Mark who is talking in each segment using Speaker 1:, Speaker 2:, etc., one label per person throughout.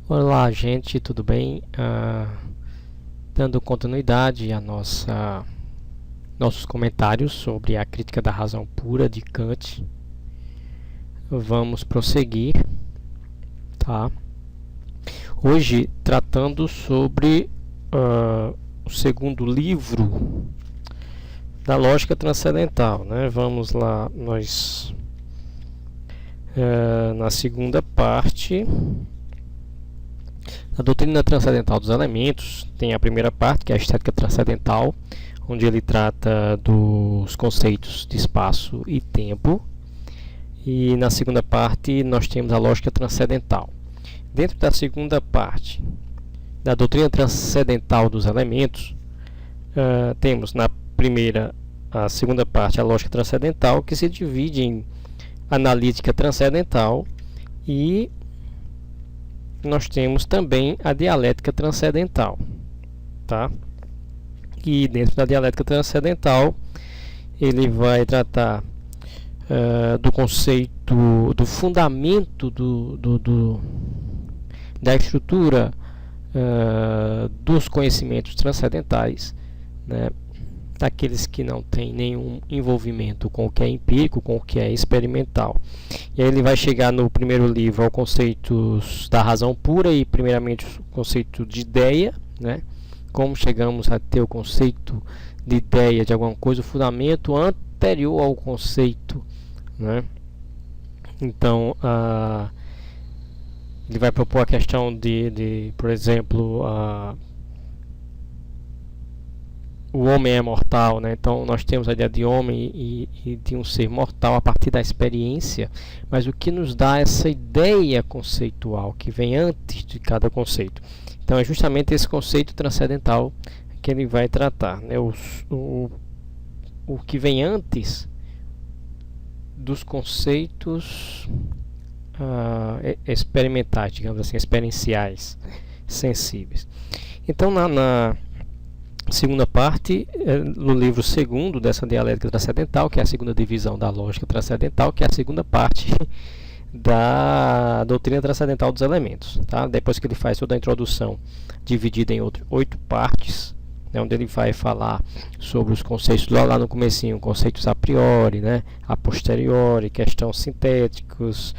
Speaker 1: Olá, gente, tudo bem? Dando continuidade a nossos comentários sobre a crítica da razão pura de Kant, vamos prosseguir, tá? Hoje tratando sobre o segundo livro da lógica transcendental, né? Vamos lá, nós na segunda parte. A doutrina transcendental dos elementos tem a primeira parte, que é a estética transcendental, onde ele trata dos conceitos de espaço e tempo. E na segunda parte nós temos a lógica transcendental. Dentro da segunda parte da doutrina transcendental dos elementos, temos na a segunda parte a lógica transcendental, que se divide em analítica transcendental e nós temos também a dialética transcendental, tá? E dentro da dialética transcendental ele vai tratar do conceito, do fundamento da estrutura dos conhecimentos transcendentais, né? Daqueles que não têm nenhum envolvimento com o que é empírico, com o que é experimental. E aí ele vai chegar no primeiro livro ao conceito da razão pura e primeiramente o conceito de ideia, né? Como chegamos a ter o conceito de ideia de alguma coisa, o fundamento anterior ao conceito, né? Então, ele vai propor a questão por exemplo, o homem é mortal, né? Então nós temos a ideia de homem e de um ser mortal a partir da experiência, mas o que nos dá essa ideia conceitual que vem antes de cada conceito? Então é justamente esse conceito transcendental que ele vai tratar, né? O que vem antes dos conceitos experimentais, digamos assim, experienciais, sensíveis. Então na segunda parte, no livro segundo dessa dialética transcendental, que é a segunda divisão da lógica transcendental, que é a segunda parte da doutrina transcendental dos elementos, tá? Depois que ele faz toda a introdução dividida em 8 partes, né, onde ele vai falar sobre os conceitos lá no comecinho, conceitos a priori, né, a posteriori, questões sintéticos,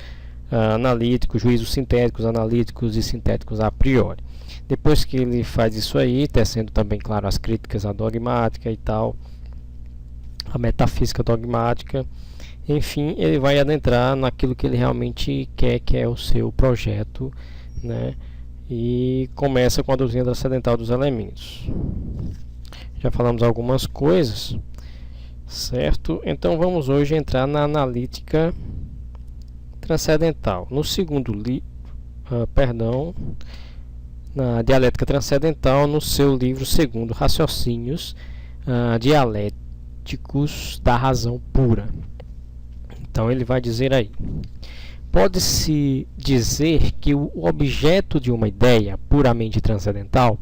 Speaker 1: analíticos, juízos sintéticos, analíticos e sintéticos a priori. Depois que ele faz isso aí, tecendo também, claro, as críticas à dogmática e tal, a metafísica dogmática, enfim, ele vai adentrar naquilo que ele realmente quer, que é o seu projeto, né? E começa com a doutrina transcendental dos elementos. Já falamos algumas coisas, certo? Então vamos hoje entrar na analítica transcendental. No segundo livro, na dialética transcendental, no seu livro segundo, Raciocínios dialéticos da razão pura. Então ele vai dizer aí: pode-se dizer que o objeto de uma ideia puramente transcendental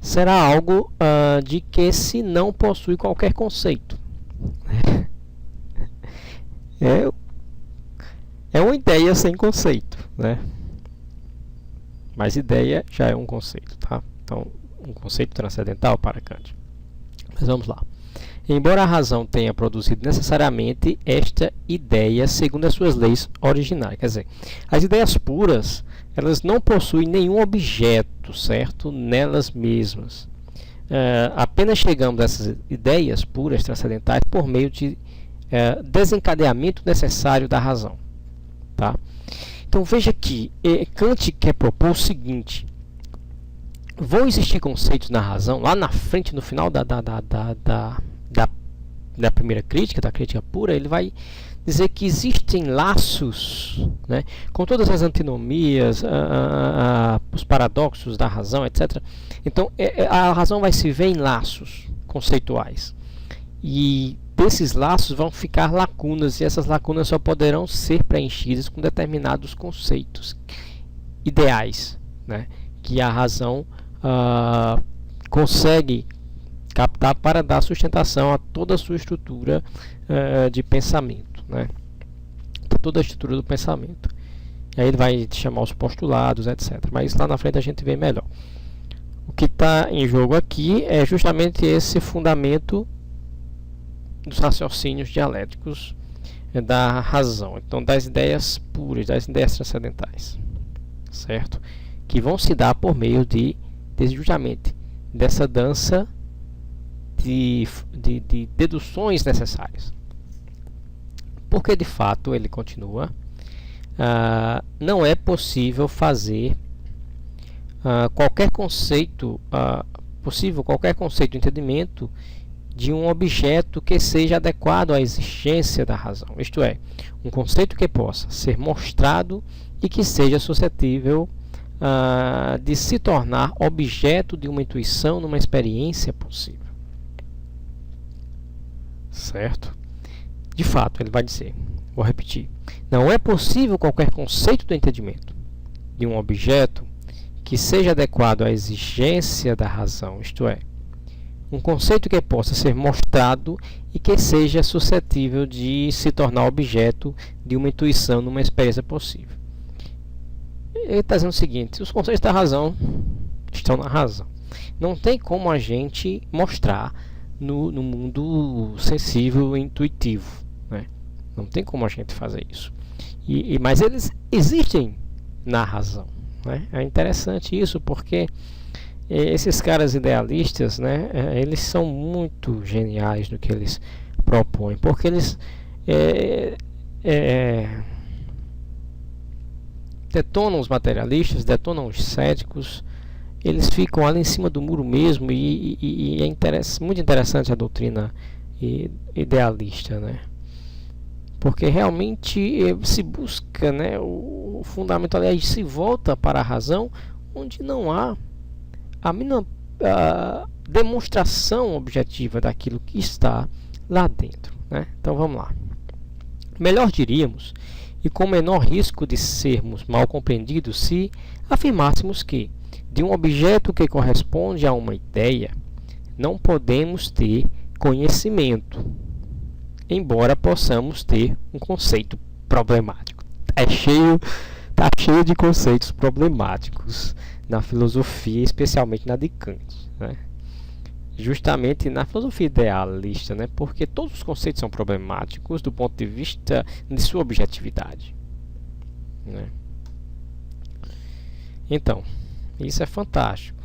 Speaker 1: será algo de que se não possui qualquer conceito. É uma ideia sem conceito, né? Mas ideia já é um conceito, tá? Então, um conceito transcendental para Kant. Mas vamos lá. Embora a razão tenha produzido necessariamente esta ideia segundo as suas leis originais, quer dizer, as ideias puras, elas não possuem nenhum objeto, certo? Nelas mesmas. Apenas chegamos a essas ideias puras transcendentais por meio de desencadeamento necessário da razão, tá? Então veja que Kant quer propor o seguinte: vão existir conceitos na razão lá na frente, no final da primeira crítica, da crítica pura. Ele vai dizer que existem laços, né, com todas as antinomias, os paradoxos da razão, etc. Então a razão vai se ver em laços conceituais, e desses laços vão ficar lacunas, e essas lacunas só poderão ser preenchidas com determinados conceitos ideais, né, que a razão consegue captar para dar sustentação a toda a sua estrutura de pensamento, né, toda a estrutura do pensamento. E aí ele vai chamar os postulados, etc. Mas lá na frente a gente vê melhor. O que está em jogo aqui é justamente esse fundamento dos raciocínios dialéticos da razão, então das ideias puras, das ideias transcendentais, certo? Que vão se dar por meio justamente dessa dança de deduções necessárias. Porque de fato ele continua, não é possível fazer qualquer conceito de entendimento de um objeto que seja adequado à existência da razão, isto é, um conceito que possa ser mostrado e que seja suscetível de se tornar objeto de uma intuição numa experiência possível. Certo? De fato, ele vai dizer, vou repetir, não é possível qualquer conceito do entendimento de um objeto que seja adequado à exigência da razão, isto é, um conceito que possa ser mostrado e que seja suscetível de se tornar objeto de uma intuição numa experiência possível. Ele está dizendo o seguinte, os conceitos da razão estão na razão. Não tem como a gente mostrar no mundo sensível e intuitivo, né? Não tem como a gente fazer isso. Mas eles existem na razão, né? É interessante isso, porque esses caras idealistas, né, eles são muito geniais no que eles propõem, porque eles detonam os materialistas, detonam os céticos, eles ficam ali em cima do muro mesmo, e é muito interessante a doutrina idealista, né? Porque realmente se busca, né, o fundamento, aliás, se volta para a razão, onde não há a mínima demonstração objetiva daquilo que está lá dentro, né? Então vamos lá. Melhor diríamos, e com menor risco de sermos mal compreendidos, se afirmássemos que, de um objeto que corresponde a uma ideia, não podemos ter conhecimento, embora possamos ter um conceito problemático. Está cheio de conceitos problemáticos na filosofia, especialmente na de Kant, né? Justamente na filosofia idealista, né? Porque todos os conceitos são problemáticos do ponto de vista de sua objetividade, né? Então, isso é fantástico.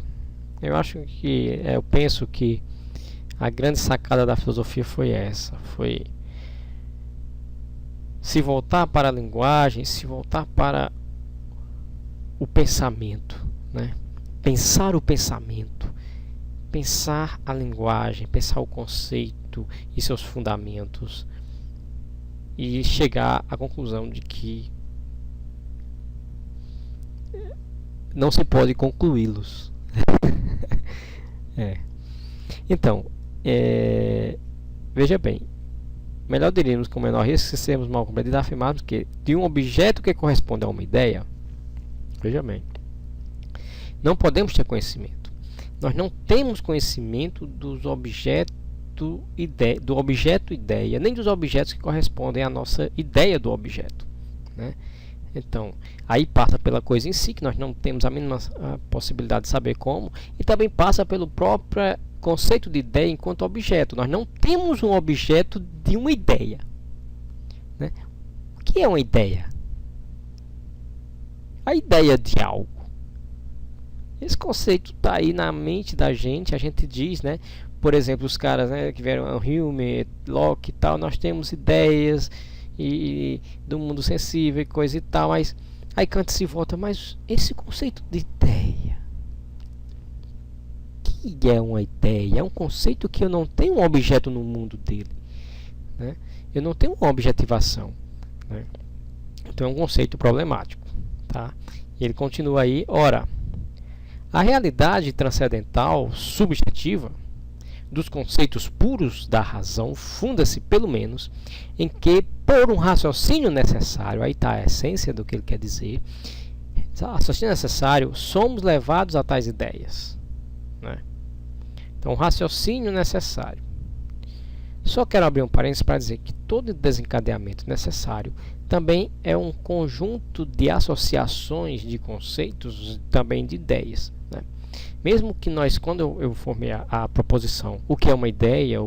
Speaker 1: Eu penso que a grande sacada da filosofia foi essa, foi se voltar para a linguagem, se voltar para o pensamento, né? Pensar o pensamento, pensar a linguagem, pensar o conceito e seus fundamentos, e chegar à conclusão de que não se pode concluí-los. Então, veja bem, melhor diríamos com menor risco, se sermos mal compreendidos, afirmarmos que de um objeto que corresponde a uma ideia, veja bem, não podemos ter conhecimento. Nós não temos conhecimento do objeto ideia, nem dos objetos que correspondem à nossa ideia do objeto, né? Então, aí passa pela coisa em si, que nós não temos a mínima possibilidade de saber como, e também passa pelo próprio conceito de ideia enquanto objeto. Nós não temos um objeto de uma ideia, né? O que é uma ideia? A ideia de algo. Esse conceito está aí na mente da gente, a gente diz, né? Por exemplo, os caras, né, que vieram Hume, Locke e tal, nós temos ideias e do mundo sensível e coisa e tal, mas aí Kant se volta, mas esse conceito de ideia, que é uma ideia? É um conceito que eu não tenho um objeto no mundo dele, né? Eu não tenho uma objetivação, né? Então é um conceito problemático, tá? E ele continua aí, ora, a realidade transcendental subjetiva dos conceitos puros da razão funda-se, pelo menos, em que, por um raciocínio necessário, aí está a essência do que ele quer dizer, raciocínio necessário, somos levados a tais ideias, né? Então, raciocínio necessário. Só quero abrir um parênteses para dizer que todo desencadeamento necessário também é um conjunto de associações de conceitos, também de ideias, né? Mesmo que nós, quando eu formei a proposição, o que é uma ideia,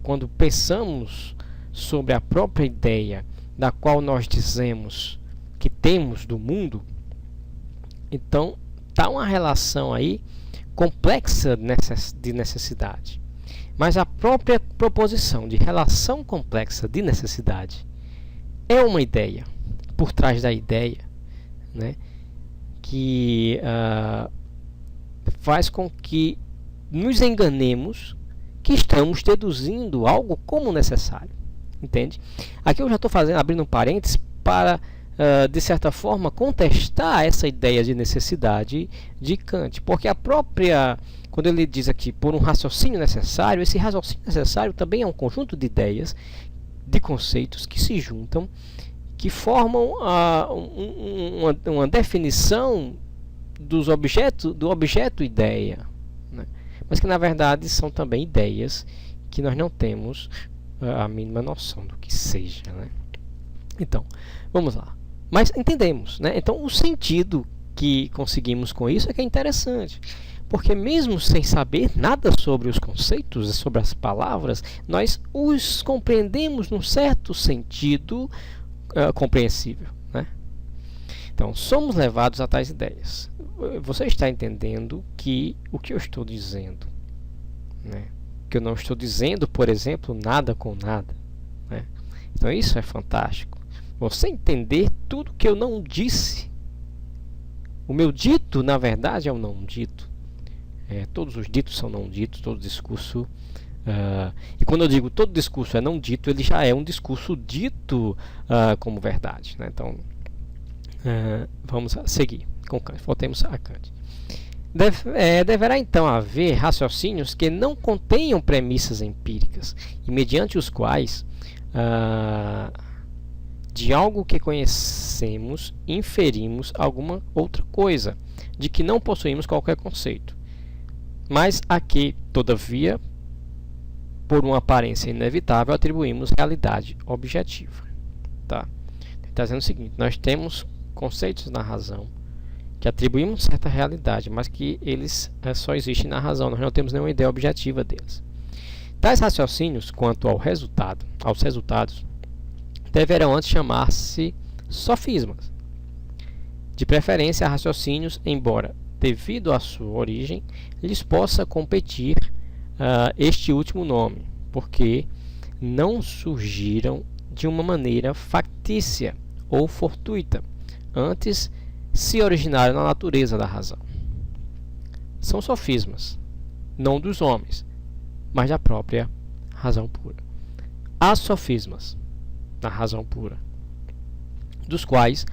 Speaker 1: quando pensamos sobre a própria ideia da qual nós dizemos que temos do mundo, então está uma relação aí complexa de necessidade. Mas a própria proposição de relação complexa de necessidade é uma ideia, por trás da ideia, né, que faz com que nos enganemos que estamos deduzindo algo como necessário. Entende? Aqui eu já estou abrindo um parênteses para, de certa forma, contestar essa ideia de necessidade de Kant, porque a própria, quando ele diz aqui, por um raciocínio necessário, esse raciocínio necessário também é um conjunto de ideias, de conceitos que se juntam, que formam uma definição do objeto ideia, né? Mas que na verdade são também ideias que nós não temos a mínima noção do que seja, né? Então, vamos lá. Mas entendemos, né? Então, o sentido que conseguimos com isso é que é interessante, porque mesmo sem saber nada sobre os conceitos, sobre as palavras, nós os compreendemos num certo sentido compreensível, né? Então, somos levados a tais ideias. Você está entendendo que o que eu estou dizendo, né? Que eu não estou dizendo, por exemplo, nada com nada, né? Então, isso é fantástico. Você entender tudo que eu não disse. O meu dito, na verdade, é um não dito. Todos os ditos são não ditos, todo discurso. E quando eu digo todo discurso é não dito, ele já é um discurso dito como verdade, né? Então, vamos seguir com Kant. Voltemos a Kant. Deverá então haver raciocínios que não contenham premissas empíricas e mediante os quais de algo que conhecemos inferimos alguma outra coisa, de que não possuímos qualquer conceito, mas a que, todavia, por uma aparência inevitável, atribuímos realidade objetiva. Tá? Está dizendo o seguinte: nós temos conceitos na razão que atribuímos certa realidade, mas que eles só existem na razão, nós não temos nenhuma ideia objetiva deles. Tais raciocínios, quanto aos resultados, deverão antes chamar-se sofismas. De preferência, raciocínios, embora, devido à sua origem, lhes possa competir este último nome, porque não surgiram de uma maneira factícia ou fortuita, antes se originaram na natureza da razão. São sofismas, não dos homens, mas da própria razão pura. Há sofismas na razão pura, dos quais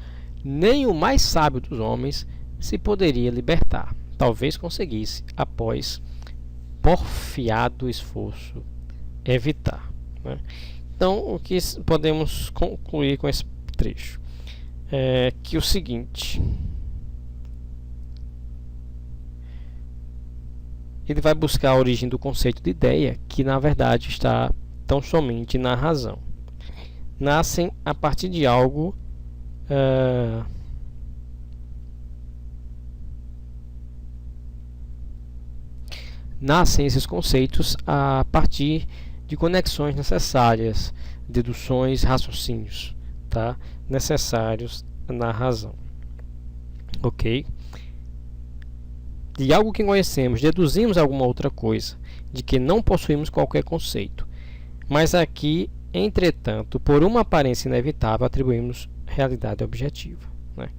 Speaker 1: nem o mais sábio dos homens se poderia libertar, talvez conseguisse, após porfiado esforço, evitar, né? Então, o que podemos concluir com esse trecho é que o seguinte: ele vai buscar a origem do conceito de ideia, que na verdade está tão somente na razão. Nascem a partir de algo nascem esses conceitos a partir de conexões necessárias, deduções, raciocínios, tá? Necessários na razão. Ok? De algo que conhecemos, deduzimos alguma outra coisa, de que não possuímos qualquer conceito. Mas aqui, entretanto, por uma aparência inevitável, atribuímos realidade objetiva, né?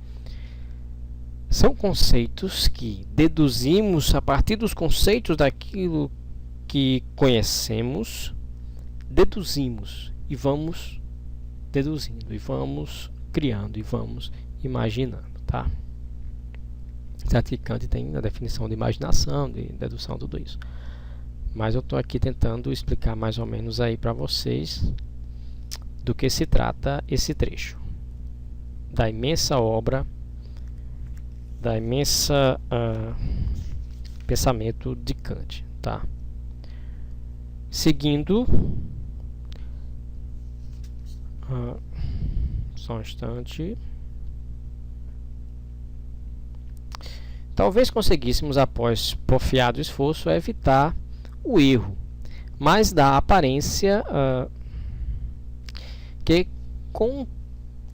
Speaker 1: São conceitos que deduzimos a partir dos conceitos daquilo que conhecemos, deduzimos e vamos deduzindo, e vamos criando, e vamos imaginando, tá? Certo que Kant tem a definição de imaginação, de dedução, tudo isso. Mas eu estou aqui tentando explicar mais ou menos aí para vocês do que se trata esse trecho da imensa obra, da imensa pensamento de Kant, tá? Seguindo, Só um instante. Talvez conseguíssemos, após porfiado esforço, evitar o erro, mas dá a aparência que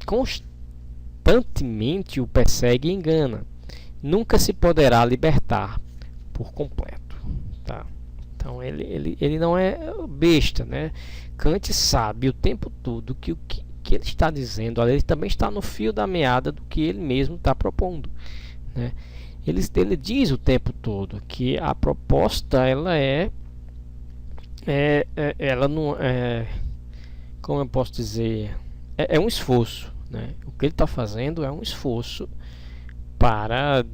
Speaker 1: constantemente o persegue e engana. Nunca se poderá libertar por completo. Tá? Então ele não é besta, né? Kant sabe o tempo todo que o que ele está dizendo, ele também está no fio da meada do que ele mesmo está propondo, né? Ele diz o tempo todo que a proposta ela ela não é, como eu posso dizer, é um esforço, né? O que ele está fazendo é um esforço para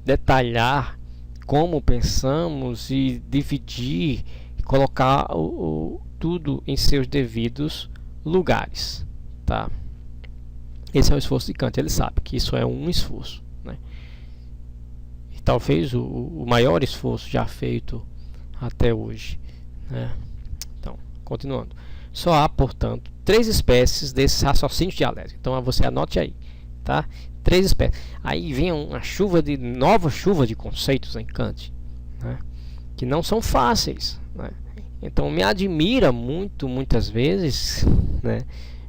Speaker 1: detalhar como pensamos e dividir e colocar tudo em seus devidos lugares, tá? Esse é o esforço de Kant. Ele sabe que isso é um esforço, né? E talvez o maior esforço já feito até hoje, né? Então, continuando. Só há, portanto, 3 espécies desses raciocínios dialéticos. Então, você anote aí, tá? 3 espécies. Aí vem uma nova chuva de conceitos em Kant, né? Que não são fáceis, né? Então, me admira muitas vezes, né,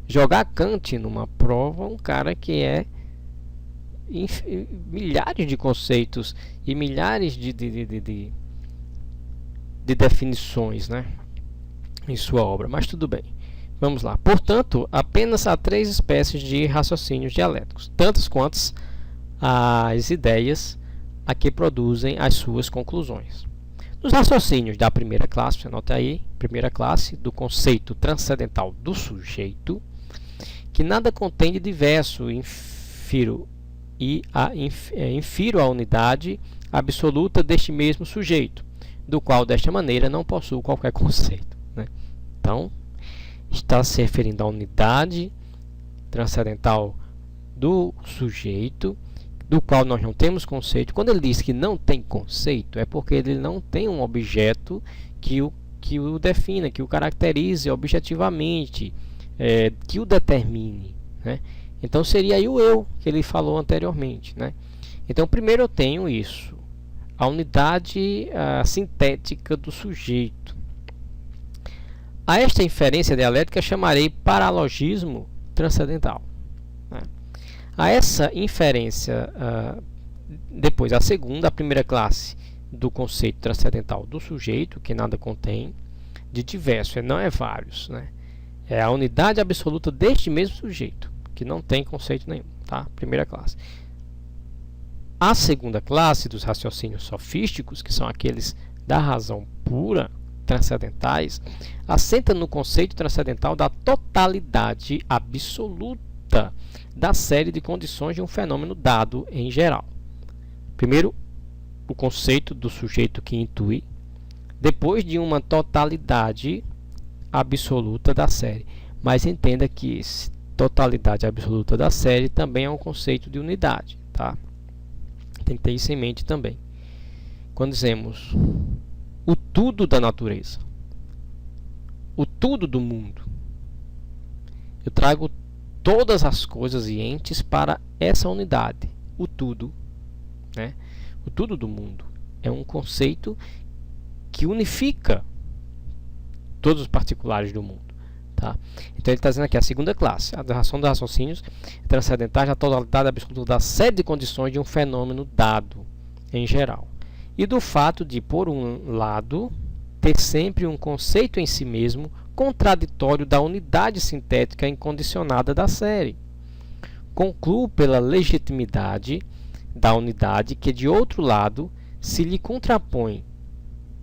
Speaker 1: jogar Kant numa prova, um cara que é milhares de conceitos e milhares de definições, né, em sua obra. Mas tudo bem, vamos lá. Portanto, apenas há 3 espécies de raciocínios dialéticos, tantas quantas as ideias a que produzem as suas conclusões. Nos raciocínios da primeira classe, anota aí, primeira classe, do conceito transcendental do sujeito, que nada contém de diverso, infiro a unidade absoluta deste mesmo sujeito, do qual, desta maneira, não possui qualquer conceito, né? Então, está se referindo à unidade transcendental do sujeito, do qual nós não temos conceito. Quando ele diz que não tem conceito, é porque ele não tem um objeto que o defina, que o caracterize objetivamente, que o determine, né? Então seria aí o eu que ele falou anteriormente, né? Então primeiro eu tenho isso, a unidade sintética do sujeito. A esta inferência dialética chamarei paralogismo transcendental, né? A essa inferência, depois a segunda, a primeira classe do conceito transcendental do sujeito, que nada contém de diverso, não é vários, né? É a unidade absoluta deste mesmo sujeito, que não tem conceito nenhum, tá? Primeira classe. A segunda classe dos raciocínios sofísticos, que são aqueles da razão pura, transcendentais, assenta no conceito transcendental da totalidade absoluta da série de condições de um fenômeno dado em geral. Primeiro, o conceito do sujeito que intui, depois de uma totalidade absoluta da série. Mas entenda que esse totalidade absoluta da série também é um conceito de unidade, tá? Tem que ter isso em mente também. Quando dizemos o tudo da natureza, o tudo do mundo, eu trago todas as coisas e entes para essa unidade, o tudo, né? O tudo do mundo é um conceito que unifica todos os particulares do mundo, tá? Então ele está dizendo aqui a segunda classe, a razão dos raciocínios transcendentais da totalidade absoluta da série de condições de um fenômeno dado em geral, e do fato de, por um lado, ter sempre um conceito em si mesmo contraditório da unidade sintética incondicionada da série. Concluo pela legitimidade da unidade que, de outro lado, se lhe contrapõe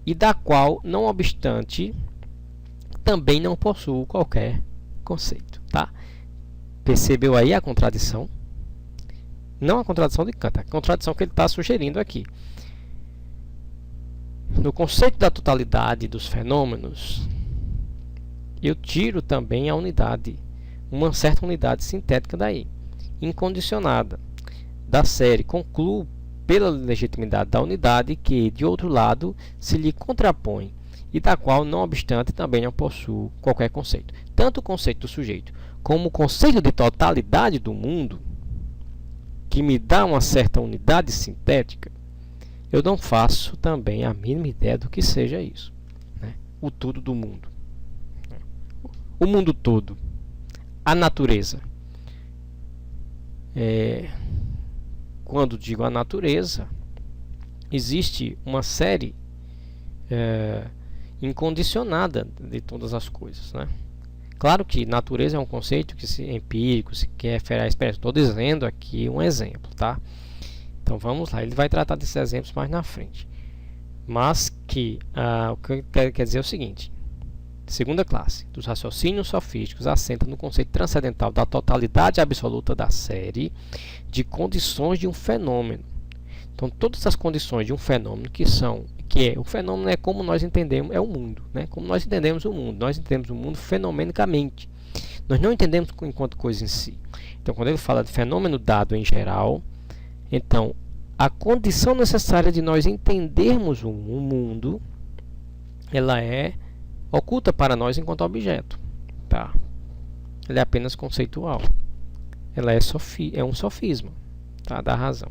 Speaker 1: e da qual, não obstante, também não possui qualquer conceito, tá? Percebeu aí a contradição? Não a contradição de Kant, a contradição que ele está sugerindo aqui. No conceito da totalidade dos fenômenos, eu tiro também a unidade, uma certa unidade sintética daí, incondicionada, da série. Concluo pela legitimidade da unidade que, de outro lado, se lhe contrapõe e da qual, não obstante, também não possuo qualquer conceito. Tanto o conceito do sujeito como o conceito de totalidade do mundo, que me dá uma certa unidade sintética, eu não faço também a mínima ideia do que seja isso, né? O tudo do mundo, o mundo todo, a natureza. Quando digo a natureza, existe uma série incondicionada de todas as coisas, né? Claro que natureza é um conceito que é empírico, se quer refere à experiência. Estou dizendo aqui um exemplo, tá? Então vamos lá, ele vai tratar desses exemplos mais na frente. Mas que o que quer dizer é o seguinte: segunda classe dos raciocínios sofísticos assenta no conceito transcendental da totalidade absoluta da série de condições de um fenômeno. Então todas as condições de um fenômeno o fenômeno é como nós entendemos, é o mundo, né? Como nós entendemos o mundo. Nós entendemos o mundo fenomenicamente. Nós não entendemos enquanto coisa em si. Então, quando ele fala de fenômeno dado em geral, então a condição necessária de nós entendermos o mundo, ela é oculta para nós enquanto objeto, tá? Ela é apenas conceitual. Ela é um sofisma, tá? Da razão.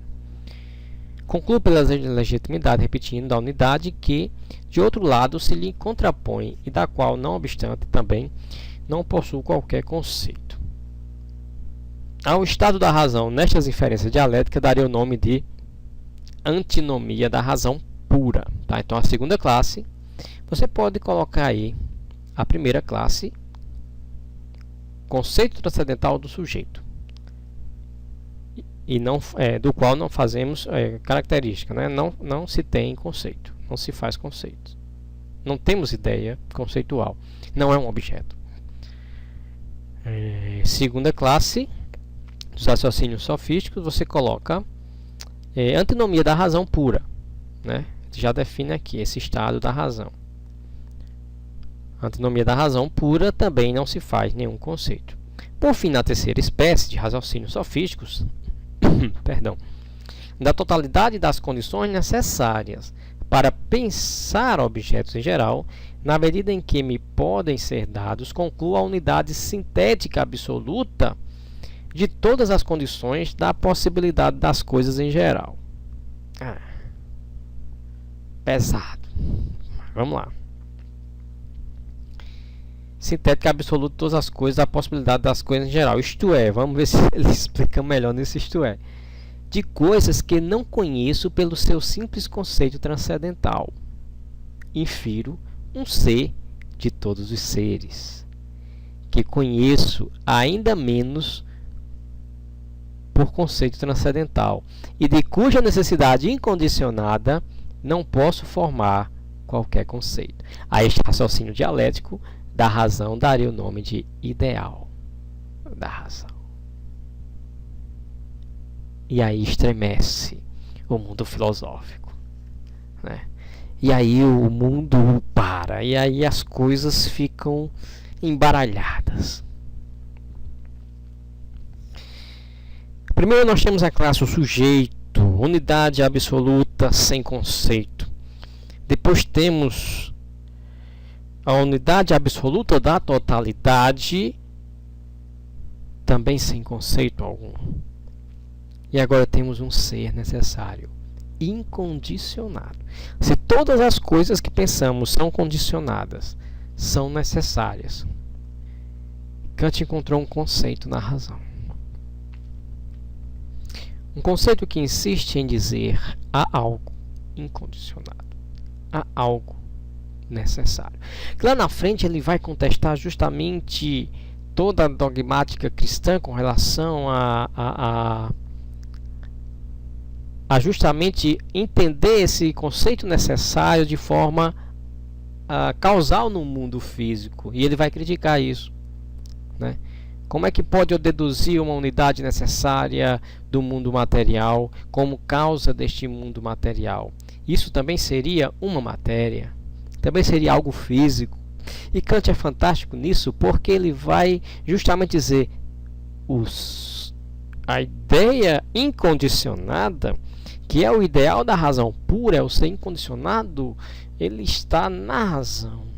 Speaker 1: Concluo pela legitimidade, repetindo, da unidade que, de outro lado, se lhe contrapõe e da qual, não obstante, também não possui qualquer conceito. Ao estado da razão, nestas inferências dialéticas, daria o nome de antinomia da razão pura. Tá? Então, a segunda classe, você pode colocar aí a primeira classe, conceito transcendental do sujeito. E não, do qual não fazemos característica, né? Não se tem conceito, não se faz conceito, não temos ideia conceitual, não é um objeto. Segunda classe dos raciocínios sofísticos, você coloca antinomia da razão pura, né? Já define aqui esse estado da razão. Antinomia da razão pura também não se faz nenhum conceito. Por fim, na terceira espécie de raciocínios sofísticos, perdão, da totalidade das condições necessárias para pensar objetos em geral, na medida em que me podem ser dados, concluo a unidade sintética absoluta de todas as condições da possibilidade das coisas em geral. Pesado. Vamos lá. Sintética absoluta de todas as coisas, a possibilidade das coisas em geral. Isto é, vamos ver se ele explica melhor nesse isto é. De coisas que não conheço pelo seu simples conceito transcendental. Infiro um ser de todos os seres, que conheço ainda menos por conceito transcendental, e de cuja necessidade incondicionada não posso formar qualquer conceito. A este raciocínio dialético da razão daria o nome de ideal da razão. E aí estremece o mundo filosófico, né? E aí o mundo para, e aí as coisas ficam embaralhadas. Primeiro nós temos a classe o sujeito, unidade absoluta sem conceito. Depois temos a unidade absoluta da totalidade, também sem conceito algum. E agora temos um ser necessário, incondicionado. Se todas as coisas que pensamos são condicionadas, são necessárias, Kant encontrou um conceito na razão. Um conceito que insiste em dizer há algo incondicionado, há algo necessário. Lá na frente ele vai contestar justamente toda a dogmática cristã com relação a justamente entender esse conceito necessário de forma causal no mundo físico, e ele vai criticar isso, né? Como é que pode eu deduzir uma unidade necessária do mundo material como causa deste mundo material? Isso também seria uma matéria, também seria algo físico. E Kant é fantástico nisso, porque ele vai justamente dizer a ideia incondicionada, que é o ideal da razão pura, é o ser incondicionado ele está na razão.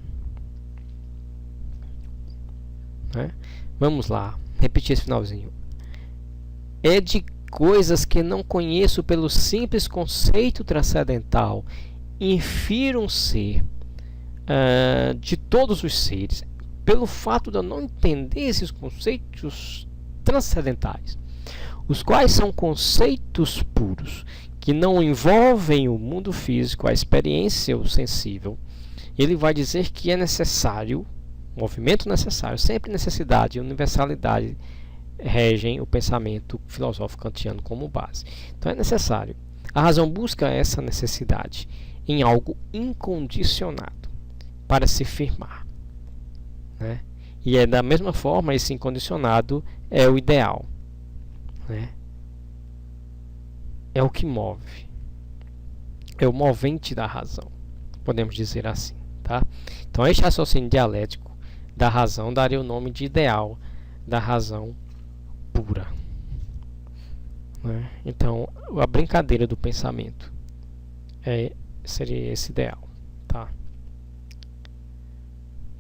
Speaker 1: Né? Vamos lá, repetir esse finalzinho. É de coisas que não conheço pelo simples conceito transcendental, infiro um ser de todos os seres, pelo fato de eu não entender esses conceitos transcendentais, os quais são conceitos puros, que não envolvem o mundo físico, a experiência ou sensível. Ele vai dizer que é necessário, movimento necessário, sempre necessidade e universalidade regem o pensamento filosófico kantiano como base. Então é necessário. A razão busca essa necessidade em algo incondicionado para se firmar, né? E é da mesma forma, esse incondicionado é o ideal, né? É o que move, é o movente da razão, podemos dizer assim, tá? Então este raciocínio dialético da razão daria o nome de ideal da razão pura, né? Então a brincadeira do pensamento seria esse ideal, tá?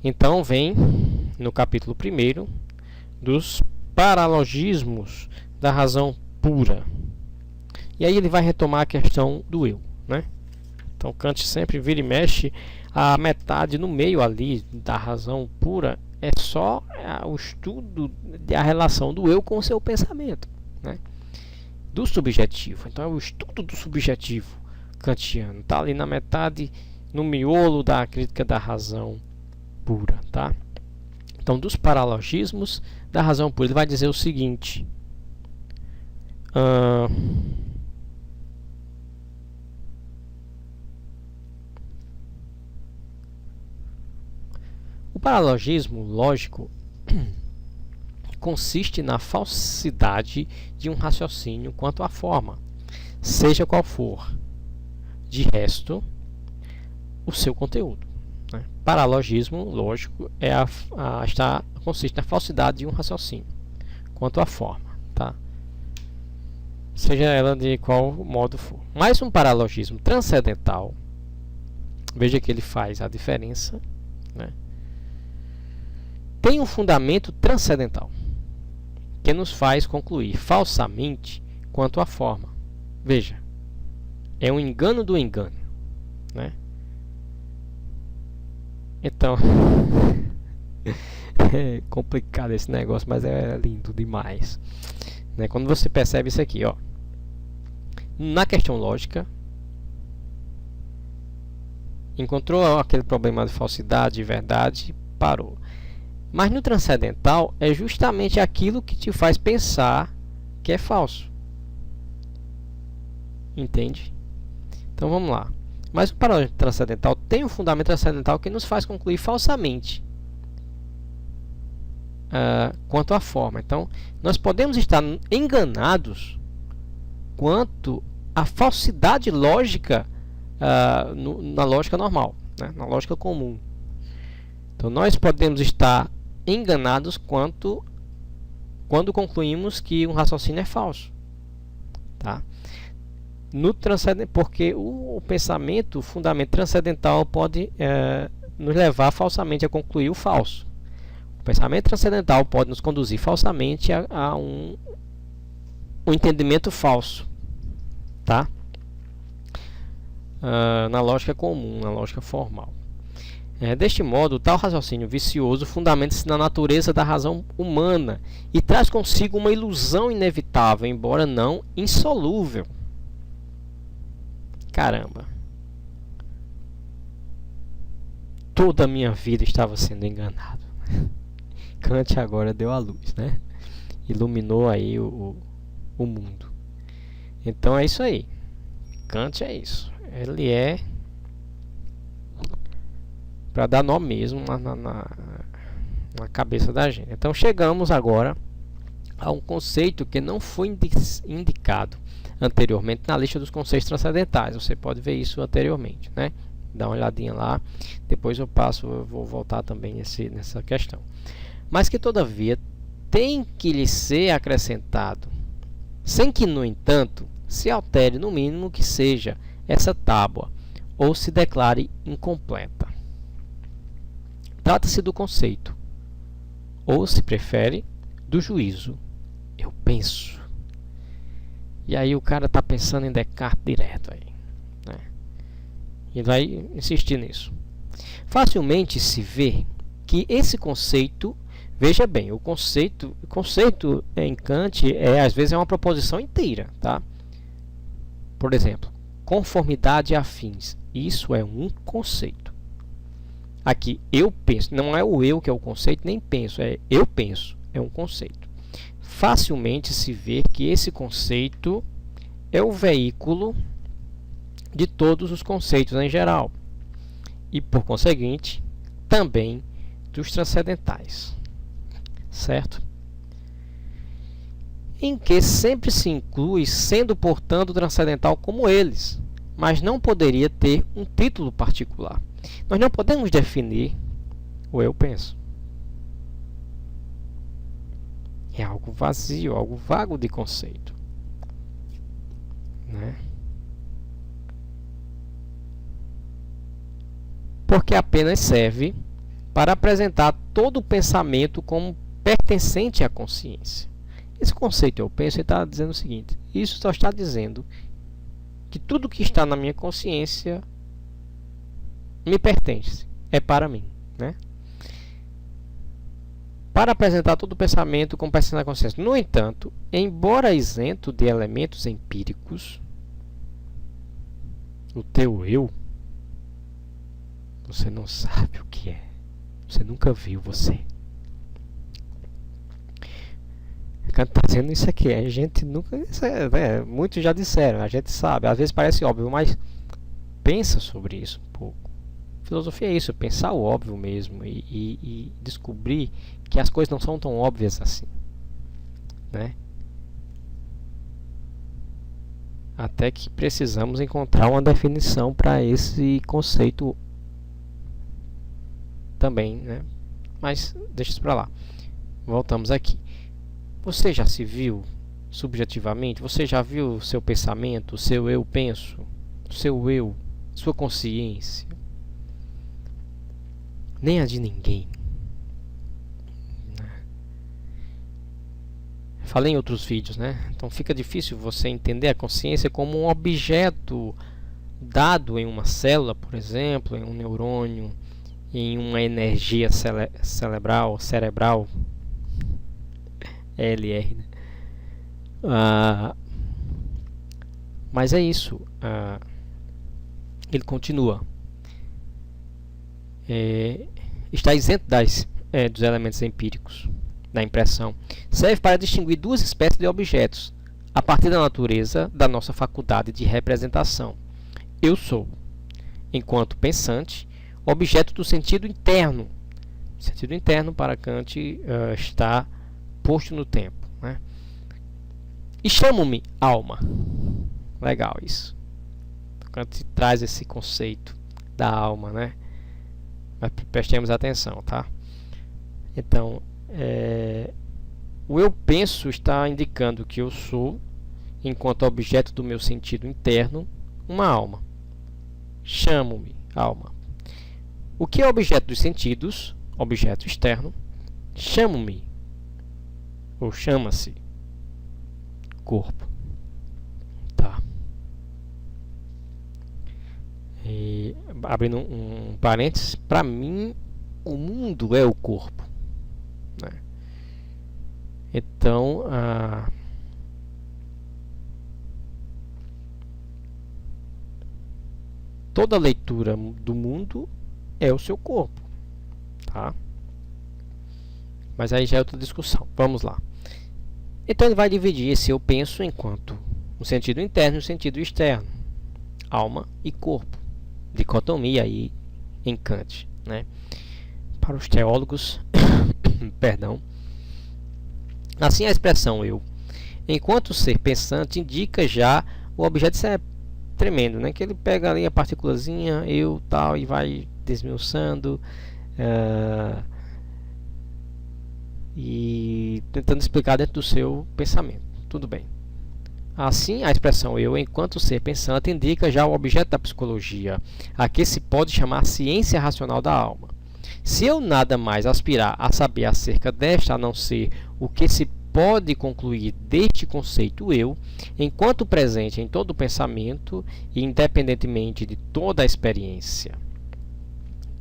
Speaker 1: Então vem no capítulo 1 dos paralogismos da razão pura, e aí ele vai retomar a questão do eu, né? Então Kant sempre vira e mexe a metade no meio ali da razão pura, é só o estudo da relação do eu com o seu pensamento, né? Do subjetivo. Então é o estudo do subjetivo kantiano, está ali na metade, no miolo da crítica da razão pura, tá? Então, dos paralogismos da razão pura, ele vai dizer o seguinte: o paralogismo lógico consiste na falsidade de um raciocínio quanto à forma, seja qual for, de resto, o seu conteúdo, né? Paralogismo lógico consiste na falsidade de um raciocínio quanto à forma, tá? Seja ela de qual modo for. Mas um paralogismo transcendental, veja que ele faz a diferença, né? Tem um fundamento transcendental que nos faz concluir falsamente quanto à forma. Veja, é um engano do engano, né? Então é complicado esse negócio, mas é lindo demais, né? Quando você percebe isso aqui, ó, na questão lógica, encontrou aquele problema de falsidade e verdade, parou. Mas no transcendental é justamente aquilo que te faz pensar que é falso, entende? Então vamos lá. Mas o paralogismo transcendental tem um fundamento transcendental que nos faz concluir falsamente quanto à forma. Então, nós podemos estar enganados quanto à falsidade lógica na lógica normal, né? Na lógica comum. Então, nós podemos estar enganados quando concluímos que um raciocínio é falso, tá? Porque o pensamento, o fundamento transcendental pode nos levar falsamente a concluir o falso. O pensamento transcendental pode nos conduzir falsamente a um entendimento falso, tá? Na lógica comum, na lógica formal. Deste modo, tal raciocínio vicioso fundamenta-se na natureza da razão humana e traz consigo uma ilusão inevitável, embora não insolúvel. Caramba! Toda a minha vida estava sendo enganado. Kant agora deu a luz, né? Iluminou aí o mundo. Então é isso aí. Kant é isso. Ele é para dar nó mesmo na cabeça da gente. Então chegamos agora a um conceito que não foi indicado anteriormente na lista dos conceitos transcendentais. Você pode ver isso anteriormente, né? Dá uma olhadinha lá. Depois eu vou voltar também nessa questão. Mas que todavia tem que lhe ser acrescentado, sem que, no entanto, se altere no mínimo que seja essa tábua, ou se declare incompleta. Trata-se do conceito, ou, se prefere, do juízo. Eu penso. E aí o cara está pensando em Descartes direto aí, né? E vai insistir nisso. Facilmente se vê que esse conceito, veja bem, o conceito em Kant às vezes é uma proposição inteira, tá? Por exemplo, conformidade a fins. Isso é um conceito. Aqui, eu penso. Não é o eu que é o conceito, nem penso. É eu penso. É um conceito. Facilmente se vê que esse conceito é o veículo de todos os conceitos em geral. E, por conseguinte, também dos transcendentais. Certo? Em que sempre se inclui sendo, portanto, transcendental como eles, mas não poderia ter um título particular. Nós não podemos definir o eu penso. É algo vazio, algo vago de conceito, né? Porque apenas serve para apresentar todo o pensamento como pertencente à consciência. Esse conceito eu penso está dizendo o seguinte: isso só está dizendo que tudo que está na minha consciência me pertence, é para mim, né? Para apresentar todo o pensamento como pertencente à consciência. No entanto, embora isento de elementos empíricos, o teu eu, você não sabe o que é. Você nunca viu você. Kant está dizendo isso aqui, a gente nunca, muitos já disseram, a gente sabe, às vezes parece óbvio, mas pensa sobre isso um pouco. Filosofia é isso, pensar o óbvio mesmo e descobrir que as coisas não são tão óbvias assim, né? Até que precisamos encontrar uma definição para esse conceito também, né? Mas deixa isso para lá. Voltamos aqui. Você já se viu subjetivamente? Você já viu o seu pensamento, o seu eu penso, o seu eu, sua consciência? Nem a de ninguém. Falei em outros vídeos, né? Então fica difícil você entender a consciência como um objeto dado em uma célula, por exemplo, em um neurônio, em uma energia cerebral, LR, né? Mas é isso. Ele continua. Está isento dos elementos empíricos da impressão. Serve para distinguir duas espécies de objetos a partir da natureza da nossa faculdade de representação. Eu sou, enquanto pensante, objeto do sentido interno. O sentido interno, para Kant, está posto no tempo, né? E chamo-me alma. Legal isso. Kant traz esse conceito da alma, né? Mas prestemos atenção, tá? Então, o eu penso está indicando que eu sou, enquanto objeto do meu sentido interno, uma alma. Chamo-me alma. O que é objeto dos sentidos, objeto externo, chamo-me, ou chama-se, corpo. Tá. E, abrindo um parênteses, para mim, o mundo é o corpo, né? Então, toda leitura do mundo é o seu corpo, tá? Mas aí já é outra discussão. Vamos lá. Então ele vai dividir esse eu penso enquanto o sentido interno e o sentido externo, alma e corpo, dicotomia aí em Kant, né? Para os teólogos, perdão. Assim a expressão eu, enquanto ser pensante, indica já o objeto. Isso é tremendo, né? Que ele pega ali a partículazinha eu tal e vai desmiuçando e tentando explicar dentro do seu pensamento. Tudo bem. Assim, a expressão eu, enquanto ser pensante, indica já o objeto da psicologia, a que se pode chamar ciência racional da alma. Se eu nada mais aspirar a saber acerca desta, a não ser o que se pode concluir deste conceito eu, enquanto presente em todo o pensamento e independentemente de toda a experiência,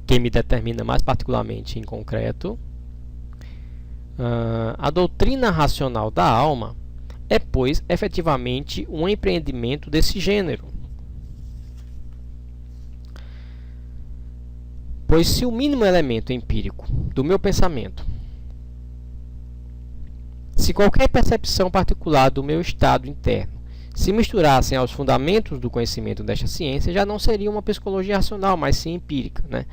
Speaker 1: que me determina mais particularmente em concreto, a doutrina racional da alma é, pois, efetivamente um empreendimento desse gênero. Pois se o mínimo elemento empírico do meu pensamento, se qualquer percepção particular do meu estado interno se misturassem aos fundamentos do conhecimento desta ciência, já não seria uma psicologia racional, mas sim empírica, né?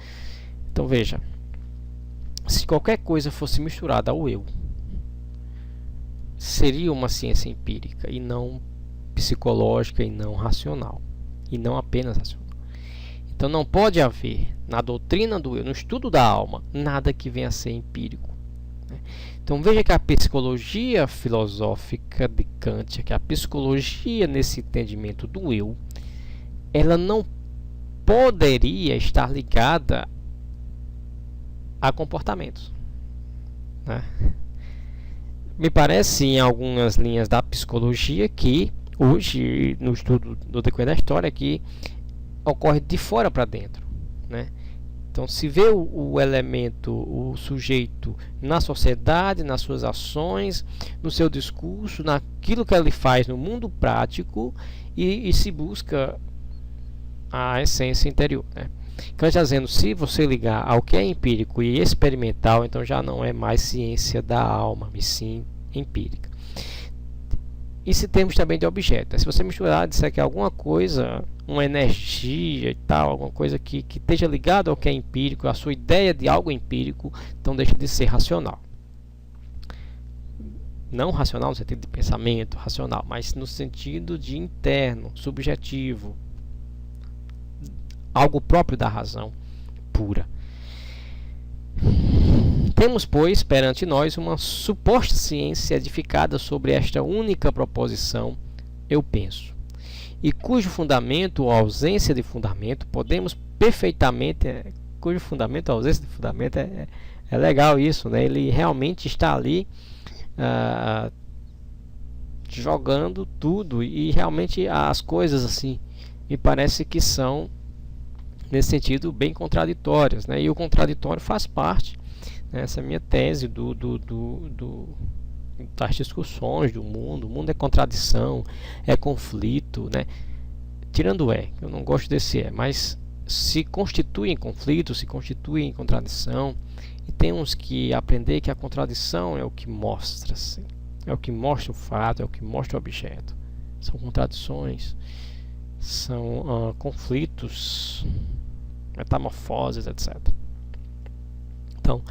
Speaker 1: Então veja, se qualquer coisa fosse misturada ao eu, seria uma ciência empírica e não psicológica e não racional, e não apenas racional. Então não pode haver na doutrina do eu, no estudo da alma, nada que venha a ser empírico, né? Então veja que a psicologia filosófica de Kant, que a psicologia nesse entendimento do eu, ela não poderia estar ligada a comportamentos, né? Me parece em algumas linhas da psicologia que hoje no estudo do decorrer da história que ocorre de fora para dentro, né? Então se vê o elemento, o sujeito na sociedade, nas suas ações, no seu discurso, naquilo que ele faz no mundo prático e se busca a essência interior, né? Kant está dizendo, se você ligar ao que é empírico e experimental, então já não é mais ciência da alma, mas sim empírica. E se temos também de objeto, se você misturar, disser que alguma coisa, uma energia e tal, alguma coisa que esteja ligada ao que é empírico, a sua ideia de algo empírico, então deixa de ser racional. Não racional no sentido de pensamento, racional, mas no sentido de interno, subjetivo, algo próprio da razão pura. Temos, pois, perante nós uma suposta ciência edificada sobre esta única proposição, eu penso, e cujo fundamento ou ausência de fundamento podemos perfeitamente, cujo fundamento ou ausência de fundamento é legal isso, né? Ele realmente está ali jogando tudo e realmente as coisas assim me parece que são nesse sentido bem contraditórias, né? E o contraditório faz parte, né? Essa é a minha tese das discussões do mundo. O mundo é contradição, é conflito, né? Tirando eu não gosto desse mas se constitui em conflito, se constitui em contradição, e temos que aprender que a contradição é o que mostra, assim, é o que mostra o fato, é o que mostra o objeto. São contradições, são conflitos, metamorfoses, etc. Então,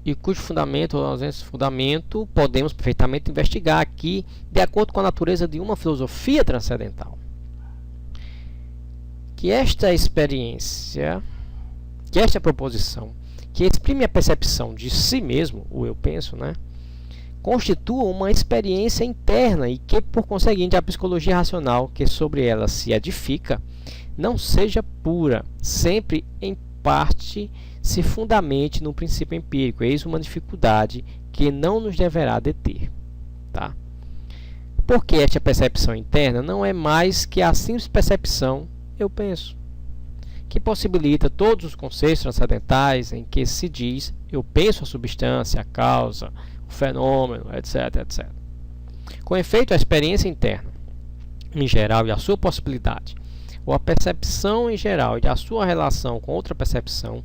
Speaker 1: e cujo fundamento ou ausência de fundamento podemos perfeitamente investigar aqui de acordo com a natureza de uma filosofia transcendental. Que esta experiência, que esta proposição, que exprime a percepção de si mesmo, o eu penso, né, constitua uma experiência interna e que, por conseguinte, a psicologia racional que sobre ela se edifica não seja pura, sempre em parte se fundamente no princípio empírico. Eis uma dificuldade que não nos deverá deter, tá? Porque esta percepção interna não é mais que a simples percepção, eu penso, que possibilita todos os conceitos transcendentais em que se diz eu penso a substância, a causa, o fenômeno, etc, etc. Com efeito, a experiência interna, em geral, e a sua possibilidade, ou a percepção em geral e a sua relação com outra percepção,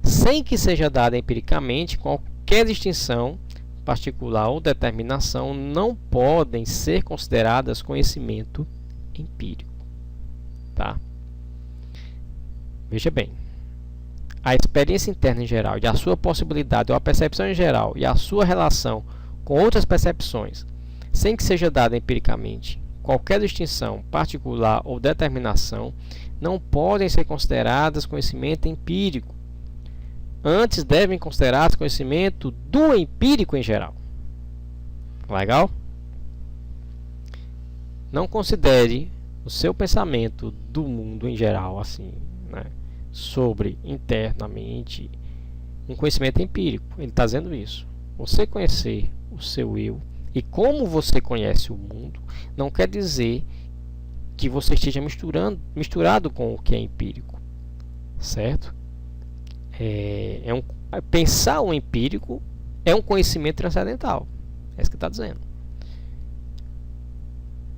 Speaker 1: sem que seja dada empiricamente, qualquer distinção particular ou determinação não podem ser consideradas conhecimento empírico, tá? Veja bem, a experiência interna em geral e a sua possibilidade ou a percepção em geral e a sua relação com outras percepções, sem que seja dada empiricamente qualquer distinção particular ou determinação, não podem ser consideradas conhecimento empírico. Antes devem considerar conhecimento do empírico em geral. Legal? não considere o seu pensamento do mundo em geral, assim, né, sobre internamente um conhecimento empírico. Ele está dizendo isso. Você conhecer o seu eu e como você conhece o mundo não quer dizer que você esteja misturado com o que é empírico, certo? Pensar o empírico é um conhecimento transcendental. É isso que está dizendo.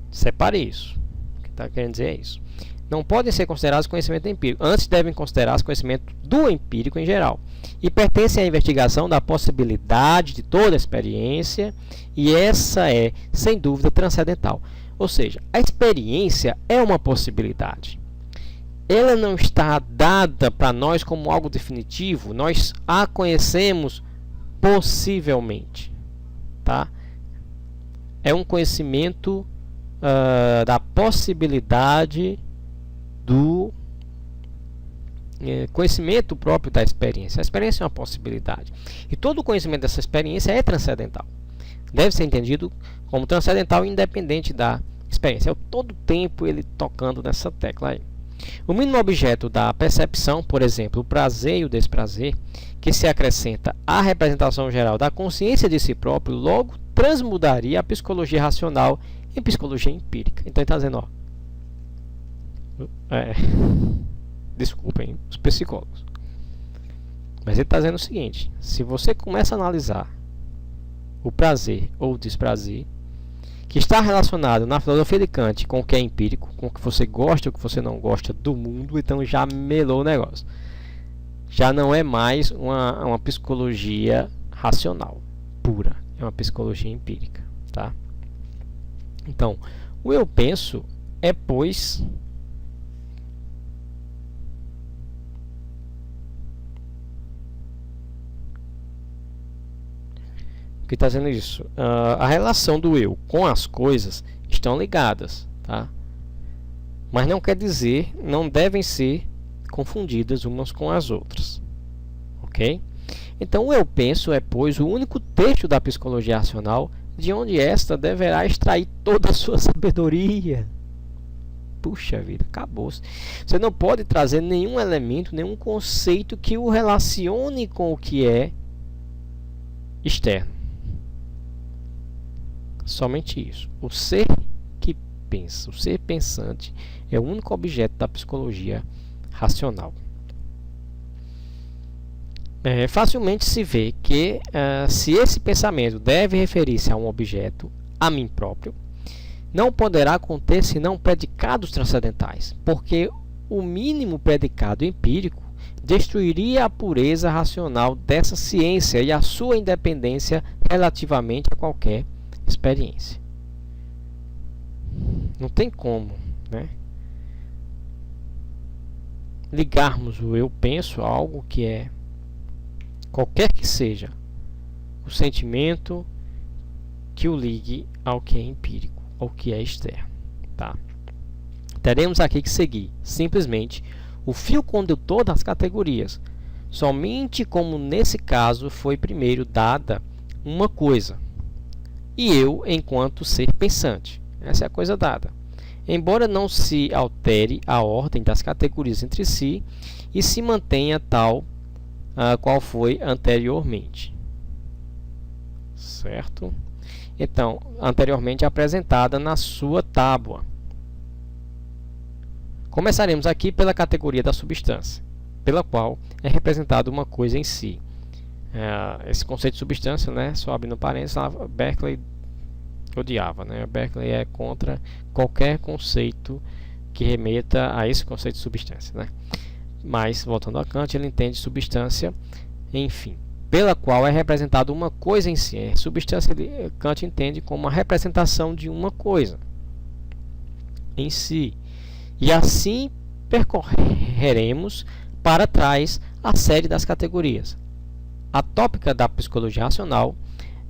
Speaker 1: Separe isso. O que está querendo dizer é isso. Não podem ser considerados conhecimento empírico. Antes devem considerar conhecimento do empírico em geral. E pertencem à investigação da possibilidade de toda a experiência. E essa é, sem dúvida, transcendental. Ou seja, a experiência é uma possibilidade. Ela não está dada para nós como algo definitivo. Nós a conhecemos possivelmente. Tá? É um conhecimento da possibilidade do conhecimento próprio da experiência. A experiência é uma possibilidade. E todo o conhecimento dessa experiência é transcendental. Deve ser entendido como transcendental e independente da experiência. É todo o tempo ele tocando nessa tecla aí. O mínimo objeto da percepção, por exemplo, o prazer e o desprazer, que se acrescenta à representação geral da consciência de si próprio, logo transmudaria a psicologia racional em psicologia empírica. Então ele está dizendo, desculpem os psicólogos, mas ele está dizendo o seguinte: se você começa a analisar o prazer ou o desprazer, que está relacionado na filosofia de Kant com o que é empírico, com o que você gosta ou o que você não gosta do mundo, então já melou o negócio. Já não é mais uma psicologia racional pura, é uma psicologia empírica, tá? Então, o eu penso é, pois, o que está dizendo isso? A relação do eu com as coisas estão ligadas, tá? Mas não quer dizer, não devem ser confundidas umas com as outras, ok? Então, o eu penso é, pois, o único texto da psicologia racional de onde esta deverá extrair toda a sua sabedoria. Puxa vida, acabou-se. Você não pode trazer nenhum elemento, nenhum conceito que o relacione com o que é externo. Somente isso. O ser que pensa, o ser pensante, é o único objeto da psicologia racional. Facilmente se vê que se esse pensamento deve referir-se a um objeto, a mim próprio, não poderá conter senão predicados transcendentais, porque o mínimo predicado empírico destruiria a pureza racional dessa ciência e a sua independência relativamente a qualquer experiência. Não tem como, né, ligarmos o eu penso a algo que é, qualquer que seja o sentimento, que o ligue ao que é empírico, ao que é externo, tá? Teremos aqui que seguir simplesmente o fio condutor das categorias, somente como nesse caso foi primeiro dada uma coisa, e eu enquanto ser pensante. Essa é a coisa dada. Embora não se altere a ordem das categorias entre si e se mantenha tal qual foi anteriormente. Certo? Então, anteriormente apresentada na sua tábua. Começaremos aqui pela categoria da substância, pela qual é representada uma coisa em si. Esse conceito de substância, né, só abrindo parênteses, Berkeley odiava, né? Berkeley é contra qualquer conceito que remeta a esse conceito de substância, né? Mas, voltando a Kant, ele entende substância, enfim, pela qual é representada uma coisa em si. Substância, Kant entende como a representação de uma coisa em si. E assim percorreremos para trás a série das categorias. A tópica da psicologia racional,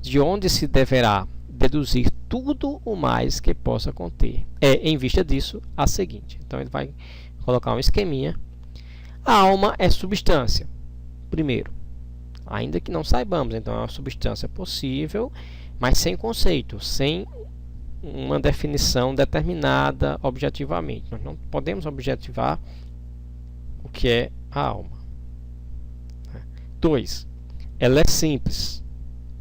Speaker 1: de onde se deverá deduzir tudo o mais que possa conter. Em vista disso, a seguinte. Então, ele vai colocar um esqueminha. A alma é substância. Primeiro, ainda que não saibamos, então é uma substância possível, mas sem conceito, sem uma definição determinada objetivamente. Nós não podemos objetivar o que é a alma. 2. Ela é simples,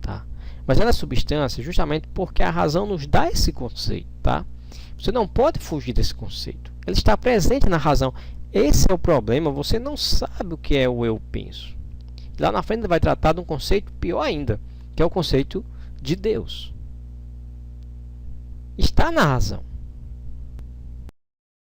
Speaker 1: tá? Mas ela é substância justamente porque a razão nos dá esse conceito, tá? Você não pode fugir desse conceito. Ele está presente na razão. Esse é o problema. Você não sabe o que é o eu penso. Lá na frente ele vai tratar de um conceito pior ainda, que é o conceito de Deus. Está na razão.